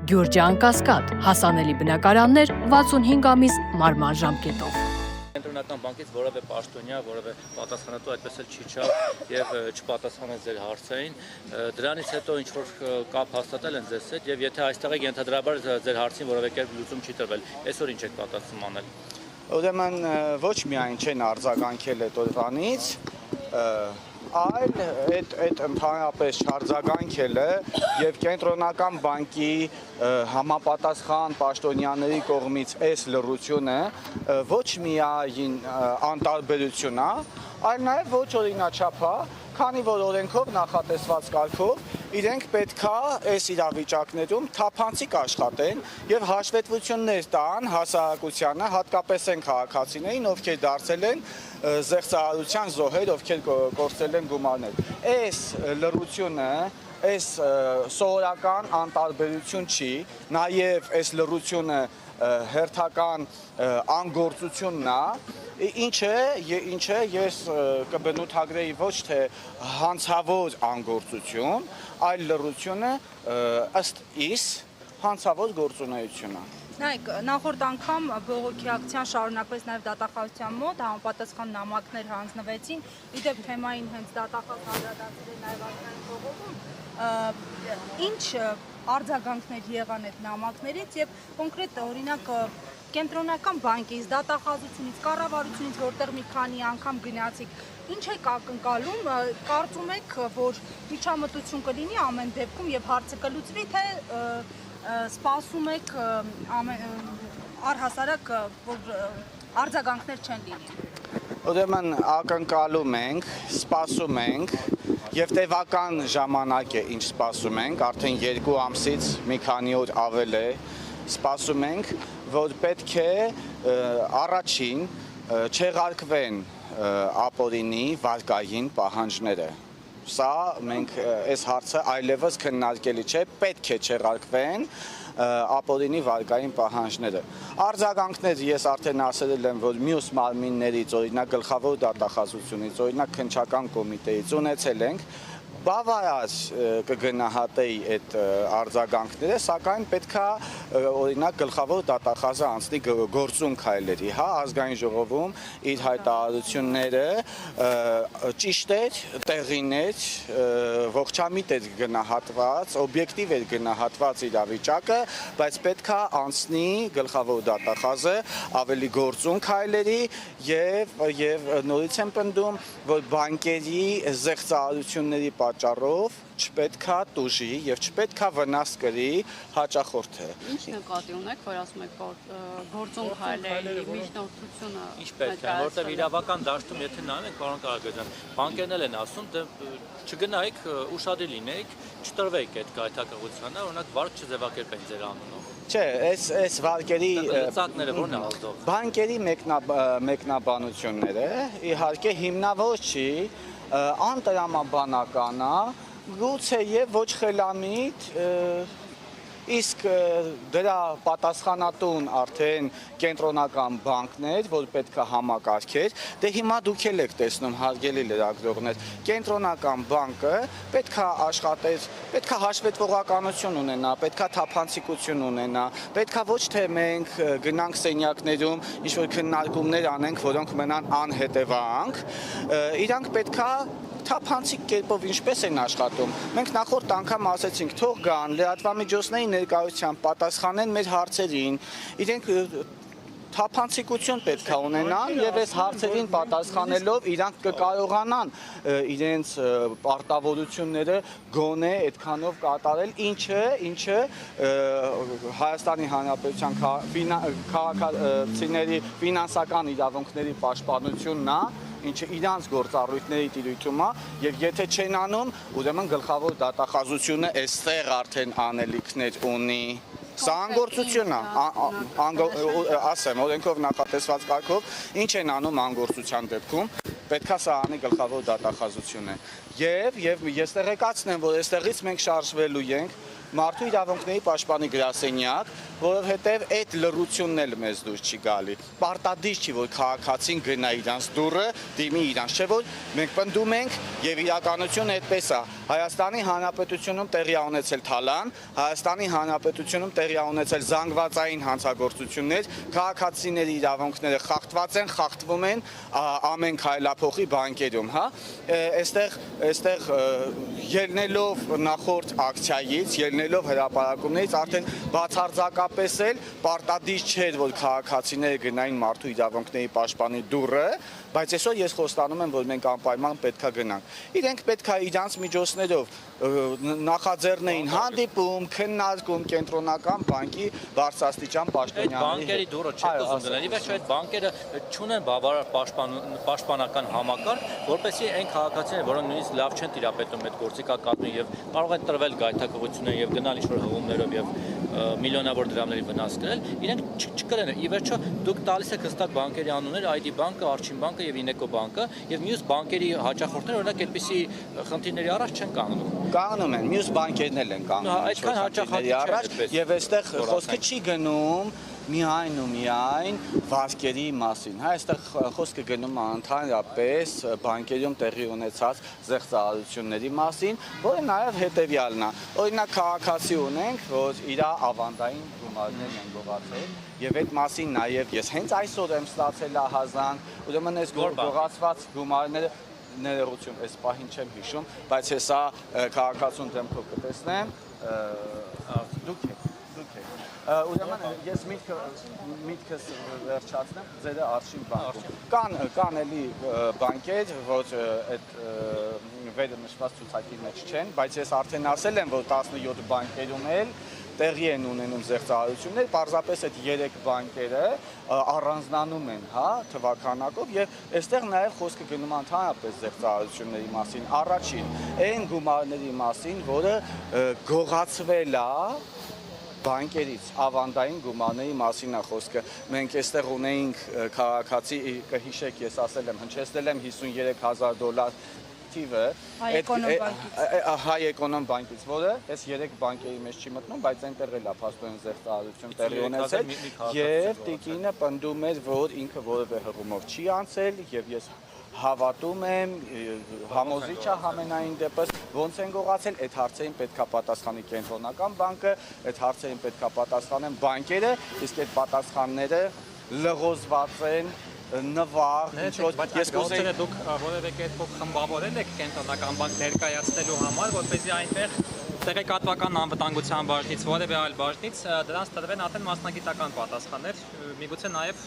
Գյուրջան Կասկադ, հասանելի բնակարաններ 65 ամիս մարման ժամկետով։ Կենտրոնական բանկից որևէ պաշտոնյա, որևէ պատասխանատու այդպես էլ չի չավ եւ չպատասխանեց ձեր հարցերին։ Դրանից հետո ինչ որ կապ հաստատել են ձեզ հետ եւ եթե այստեղ եք ենթադրաբար ձեր հարցին որևէ կերպ լուծում չի տրվել, այսօր ինչ եք պատասխանում անել։ Ուրեմն ոչ միայն չեն արձագանքել այդ օրվանից, այլ այդ ընդհանրապես չարձագանքել է եւ կենտրոնական բանկի համապատասխան պաշտոնյաների կողմից այս լռությունը ոչ միայն անտարբերություն է, այլ նաեւ ոչ օրինաչափ է, քանի որ օրենքով նախատեսված կարգով իրենք պետքա այս իրավիճակներում թափանցիկ աշխատեն եւ հաշվետվություններ տան հասարակությանը, հատկապես այն քաղաքացիներին, ովքեր դարձել են զեղծարարության զոհեր, ովքեր կորցրել են գումարներ։ Այս լռությունը այս սովորական անտարբերություն չի, նաեւ այս լռությունը հերթական անգործությունն է, ինչը ես կբնութագրեի ոչ թե հանցավոր անգործություն, այլ լռությունը ըստ իս հանցավոր գործունեություն է։ Նայեք, նախորդ անգամ բողոքի ակցիան շարունակվեց նաև դատախազության մոտ, համապատասխան նամակներ հանձնվեցին, իդեպ թեմային հենց դատախազ անդրադարձել նաև ազգային ժողովում, ինչ արձագանքներ եղան այդ նամակներից եւ կոնկրետ օրինակ կենտրոնական բանկից, դատախազությունից, կառավարությունից, որտեղ մի քանի անգամ գնացիք, ինչ եք ակնկալում, կարծում եք, որ միջամտություն կլինի ամեն դեպքում եւ հարցը կլուծվի, թե սպասում եք առհասարակ, որ արձագանքներ չեն լինի։ Ուրեմն ակնկալում ենք, սպասում ենք եւ տևական ժամանակ է ինչ սպասում ենք, արդեն 2 ամսից մի քանի օր ավել է սպասում ենք, որ պետք է առաջին չեղարկվեն ապօրինի վարկային պահանջները։ Սա մենք այս հարցը այլևս քննարկելի չէ, պետք է չեղարկվեն ապօրինի վարկային պահանջները։ Արձագանքներ ես արդեն ասել եմ, որ մյուս մարմիններից, օրինակ գլխավոր դատախազությունից, օրինակ քննչական կոմիտեից ունեցել ենք, բավարար կգնահատեի այդ արձագանքները, սակայն պետքա օրինակ գլխավոր դատախազը անցնի գործուն քայլերի, հա, ազգային ժողովում իր հայտարարությունները ճիշտ էր, տեղին էր, ողջամիտ էր գնահատված, օբյեկտիվ էր գնահատված իրավիճակը, բայց պետքա անցնի գլխավոր դատախազը ավելի գործուն քայլերի եւ նորից եմ պնդում, որ բանկերի զեղծարարությունների պատճառով չպետքա տուժի եւ չպետքա վնաս կրի հաճախորդը։ Ինչ նկատի ունեք, որ ասում եք գործուն քայլերի միջնորդությունը Ինչ պետք է, որտեղ իրավական դաշտում եթե նայում եք, պարոն Կարագոյան, բանկերն էլ են ասում, դե չգնայիք, ուշադիր լինեիք, չտրվեիք այդ գայթակղությանը, օրինակ վարկ չձևակերպեն ձեր անունով։ Չէ, այս վարկերի լծակները ո՞րն է ազդող։ Բանկերի մեկնաբանությունները իհարկե հիմնավոր չի, անտրամաբանական է, գուցե եւ ոչ խելամիտ, իսկ դրա պատասխանատուն արդեն կենտրոնական բանկն էր, որ պետք է համակարգեր, դե հիմա դուք էլ եք տեսնում հարգելի լրագրողներ, կենտրոնական բանկը պետք է աշխատեր, պետք է հաշվետվողականություն ունենա, պետք է թափանցիկություն ունենա, պետք է ոչ թե մենք գնանք սենյակներում ինչ-որ քննարկումներ անենք, որոնք մնան անհետևանք, իրանք պետք է թափանցիկ կերպով ինչպես են աշխատում։ Մենք նախորդ անգամ ասեցինք, թող գան լրատվամիջոցների ներկայությամբ պատասխանեն մեր հարցերին, իրենք թափանցիկություն պետք է ունենան եւ այս հարցերին պատասխանելով իրանք կկարողանան իրենց պարտավորությունները գոնե այդքանով կատարել, ինչը Հայաստանի Հանրապետության քաղաքացիների ֆինանսական իրավունքների պաշտպանությունն է, ինչը իրանց գործառույթների տիրույթում է եւ եթե չեն անում, ուրեմն գլխավոր դատախազությունը այստեղ արդեն անելիքներ ունի։ Սա անգործություն է, ասեմ, օրենքով նախատեսված կարգով, ինչ են անում անգործության դեպքում, պետքա սա անի գլխավոր դատախազությունը։ Եվ ես տեղեկացնեմ, որ այստեղից մենք շարժվելու ենք մարդու իրավունքների պաշտպանի գրասենյակ, որովհետև այդ լռությունն էլ մեզ դուրս չի գալի։ Պարտադիր չի, որ քաղաքացին գնա իրանց դուռը, դիմի իրանց, չէ՞ որ մենք պնդում ենք եւ իրականությունը այդպես է։ Հայաստանի Հանրապետությունում տեղի ա ունեցել թալան, Հայաստանի Հանրապետությունում տեղի ա ունեցել զանգվածային հանցագործություններ, քաղաքացիների իրավունքները խախտված են, խախտվում են ամեն քայլափոխի բանկերում, հա։ Այստեղ ելնելով նախորդ ակցիայից, ելնելով հրապարակումներից արդեն բացարձակապես էլ պարտադիր չէր, որ քաղաքացիները գնային մարդու իրավունքների պաշտպանի դուռը, բայց այսօր ես խոստանում եմ, որ մենք անպայման պետքա գնանք։ Իրենք պետքա իրանց միջոցներով նախաձեռնեին հանդիպում, քննարկում կենտրոնական բանկի բարձրաստիճան պաշտոնյաների հետ։ Բանկերի դուռը չեք ուզում դնել։ Ի վերջո այդ բանկերը չունեն բավարար պաշտպանական համակարգ, որպեսզի այն քաղաքացիները, որոնք նույնիսկ լավ չեն տիրապետում այդ գործիքակազմին եւ կարող են տրվել գայթակղություններ եւ գնալ ինչ-որ հղումներով եւ միլիոնավոր դրամների վնաս կրել, իրենք չկրեն։ Ի վերջո դուք տալիս եք հստակ բանկերի անունները, ID բանկը, Արչին բանկը եւ Ինեկո բանկը եւ մյուս բանկերի հաճախորդները օրինակ այդպիսի խնդիրների առաջ չեն կանգնում։ Կանգնում են, մյուս բանկերն էլ են կանգնում։ Այդքան հաճախակի չէ։ Եվ այստեղ խոսքը չի գնում միայն ու միայն վարկերի մասին։ Հա, այստեղ խոսքը գնում է ընդհանրապես բանկերում տեղի ունեցած զեղծարարությունների մասին, որը նաև հետևյալն է։ Օրինակ քաղաքացի ունենք, որ իր ավանդային գումարներն են գողացել, եւ այդ մասին նաև ես հենց այսօր եմ ստացել ահազանգ, ուրեմն այս գողացված գումարները ներողություն, այս պահին չեմ հիշում, բայց հեսա քաղաքացուն դեմքով կտեսնեմ, դուք եք։ Ուրեմն ես միտքս վերջացնեմ, ձերը Արշին բանկում։ Կան էլի բանկեր, որ այդ վերը նշված ցուցակի մեջ չեն, բայց ես արդեն ասել եմ, որ 17 բանկերում էլ տեղի են ունենում զեղծարարություններ, պարզապես այդ 3 բանկերը առանձնանում են, հա, թվականակով եւ այստեղ նաեւ խոսքը գնում է ընդհանրապես զեղծարարությունների մասին։ Առաջին այն գումարների մասին, որը գողացվել է բանկերից, ավանդային գումարների մասին է խոսքը։ Մենք այստեղ ունեինք քաղաքացի, կհիշեք, ես ասել եմ, հնչեցնել եմ $53,000 թիվը Հայ Էկոնոմ բանկից, որը այս 3 բանկերի մեջ չի մտնում, բայց այնտեղ էլ է փաստորեն զեղծարարություն տեղի ունեցել եւ տիկինը պնդում էր, որ ինքը որևէ հղումով չի անցել եւ ես հավատում եմ, համոզիչ է համենայն դեպս, ոնց են գողացել, այդ հարցերին պետքա պատասխանի կենտրոնական բանկը, այդ հարցերին պետքա պատասխանեն բանկերը, իսկ այդ պատասխանները լղոզված են, նվար, ես կուզեի դուք որևէ կերպով խմբավորել եք կենտրոնական բանկ ներկայացնելու համար, որպեսզի այնտեղ տեղեկատվական անվտանգության բաժնից, որևէ այլ բաժնից դրանց տրվեն արդեն մասնագիտական պատասխաններ, միգուցե նաև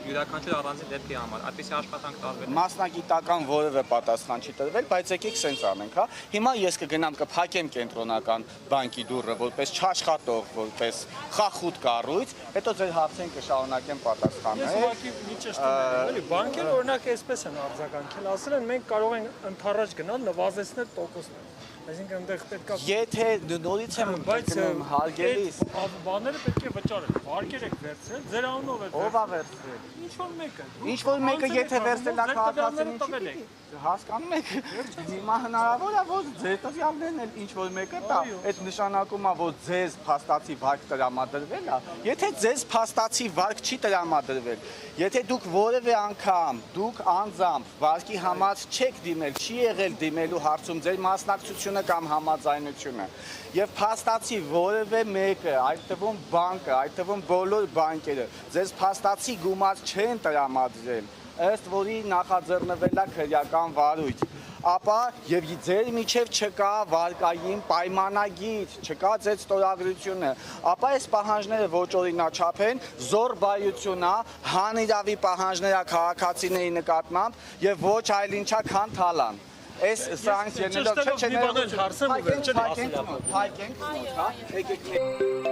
յուրաքանչյուր առանձին դեպքի համար, այդպիսի աշխատանք տարվել է։ Մասնագիտական որևէ պատասխան չի տրվել, բայց եկեք սենց անենք, հա։ Հիմա ես կգնամ կփակեմ կենտրոնական բանկի դուռը որպես չաշխատող, որպես խախուտ կառույց, հետո ձեր հարցերին կշարունակեմ պատասխանել։ Ես ուղղակի մի ճշտում եմ, էլի բանկերը օրինակ այսպես են արձագանքել, ասել են մենք կարող ենք ընդառաջ գնալ նվազեցնել տոկոսները։ Այսինքն այնտեղ պետքա Եթե նորից եմ գնում հարգելիս, բաները պետք է վճարել։ Վարկեր եք վերցրել, ձեր անունով եք։ ով է վերցրել։ Ինչ որ մեկը եթե վերցնել է քաղաքացին ինչի՞ հասկանում եք։ Հիմա հնարավոր է որ ձեր տվյալներն էլ ինչ որ մեկը տա, այդ նշանակում է որ ձեզ փաստացի վարկ տրամադրվել է։ Եթե ձեզ փաստացի վարկ չի տրամադրվել, եթե դուք որևէ անգամ դուք անձամբ վարկի համար չեք դիմել, չի եղել դիմելու հարցում ձեր մասնակցությունը կամ համաձայնությունը եւ փաստացի որևէ մեկը, այդ թվում բանկը, այդ թվում բոլոր բանկերը ձեզ փաստացի գումար չեն տրամադրել, ըստ որի նախաձեռնվել է քրեական վարույթ, ապա եւ ձեր միջև չկա վարկային պայմանագիր, չկա ձեր ստորագրությունը, ապա այս պահանջները ոչ օրինաչափ են, զոռբայություն է, հանիրավի պահանջներ է քաղաքացիների նկատմամբ եւ ոչ այլ ինչա քան թալան։ Այս սրանք ելնելով չէ, հարցը հայկենք, հա, եկեք